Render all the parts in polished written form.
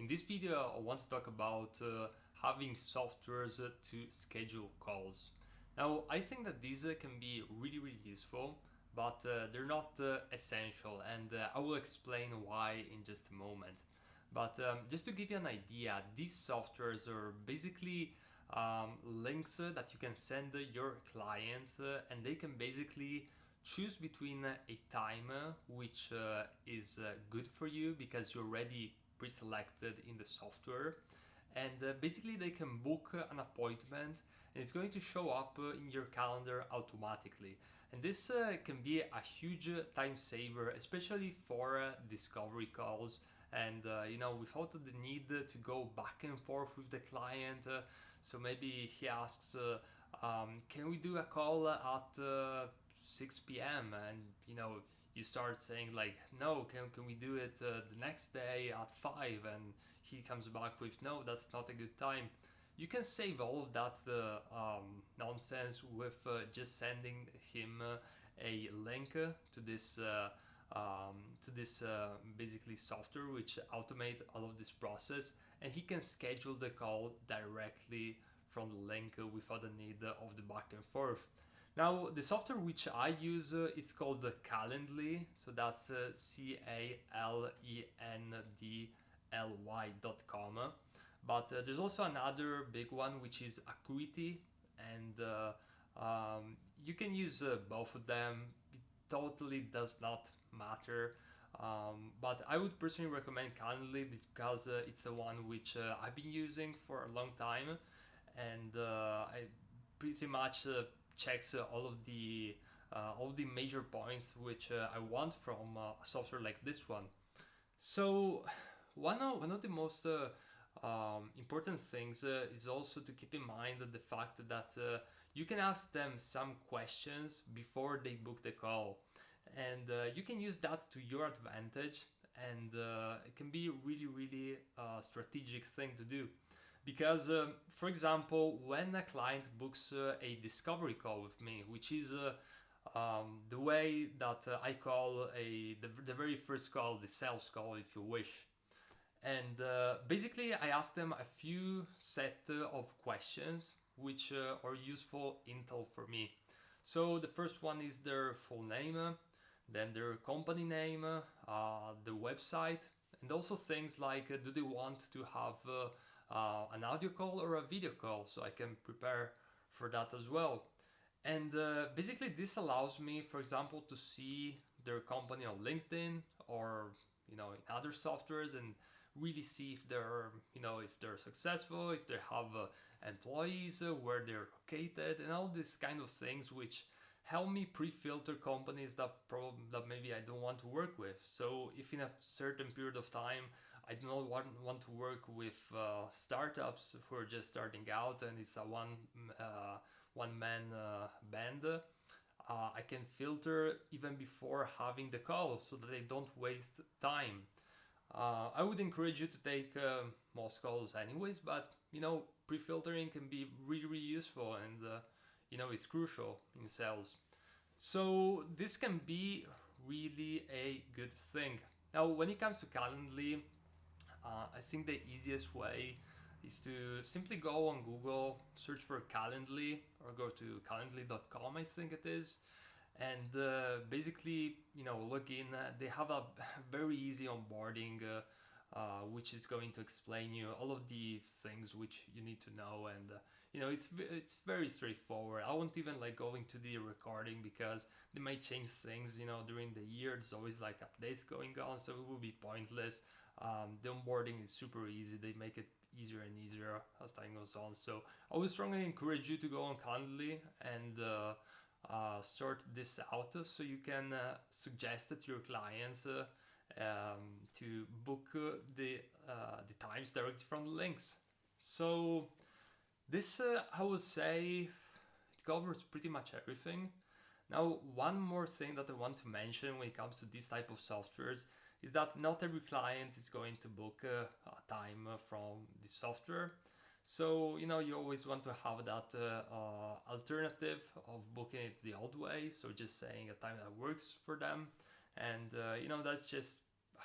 In this video, I want to talk about having softwares to schedule calls. Now, I think that these can be really useful, but they're not essential, and I will explain why in just a moment. But just to give you an idea, these softwares are basically links that you can send your clients, and they can basically choose between a time which is good for you because you're already pre-selected in the software, and basically they can book an appointment and it's going to show up in your calendar automatically. And this can be a huge time saver, especially for discovery calls, and without the need to go back and forth with the client. So maybe he asks, can we do a call at 6 p.m. and you start saying like, no, can we do it the next day at 5, and he comes back with, no, that's not a good time. You can save all of that nonsense with just sending him a link to this basically software which automate all of this process, and he can schedule the call directly from the link without the need of the back and forth. Now, the software which I use, it's called Calendly, so that's CALENDLY.com. But there's also another big one which is Acuity, and you can use both of them. It totally does not matter. But I would personally recommend Calendly because it's the one which I've been using for a long time, and I pretty much checks all of the major points which I want from a software like this one. So one of the most important things is also to keep in mind the fact that you can ask them some questions before they book the call, and you can use that to your advantage, and it can be really strategic thing to do. Because, for example, when a client books a discovery call with me, which is the way that I call the very first call, the sales call, if you wish. And basically, I ask them a few set of questions which are useful intel for me. So the first one is their full name, then their company name, the website, and also things like do they want to have an audio call or a video call, so I can prepare for that as well. And basically this allows me, for example, to see their company on LinkedIn or in other softwares, and really see if they're successful, if they have employees, where they're located, and all these kind of things which help me pre-filter companies that maybe I don't want to work with. So if in a certain period of time I do not want to work with startups who are just starting out and it's a one man band, I can filter even before having the call so that they don't waste time. I would encourage you to take most calls anyways, but pre-filtering can be really useful, and it's crucial in sales. So this can be really a good thing. Now, when it comes to Calendly, I think the easiest way is to simply go on Google, search for Calendly, or go to calendly.com, I think it is, and basically, log in. They have a very easy onboarding, which is going to explain you all of the things which you need to know, and it's very straightforward. I won't even like go into the recording because they might change things, during the year. There's always like updates going on, so it will be pointless. The onboarding is super easy. They make it easier and easier as time goes on. So I would strongly encourage you to go on Calendly and sort this out so you can suggest it to your clients to book the times directly from the links. So this, I would say, it covers pretty much everything. Now, one more thing that I want to mention when it comes to this type of softwares is that not every client is going to book a time from the software. So, you always want to have that alternative of booking it the old way. So just saying a time that works for them. And, that's just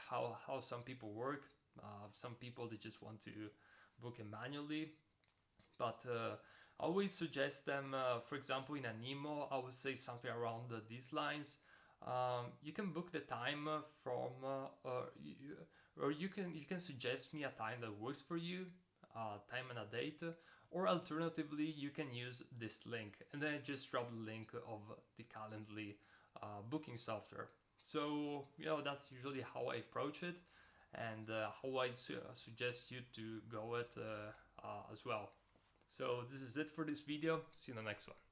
how some people work. Some people, they just want to book it manually, but I always suggest them, for example, in an email, I would say something around these lines. You can book the time or you can suggest me a time that works for you, time and a date, or alternatively, you can use this link, and then just drop the link of the Calendly booking software. So that's usually how I approach it, and how I suggest you to go it as well. So this is it for this video. See you in the next one.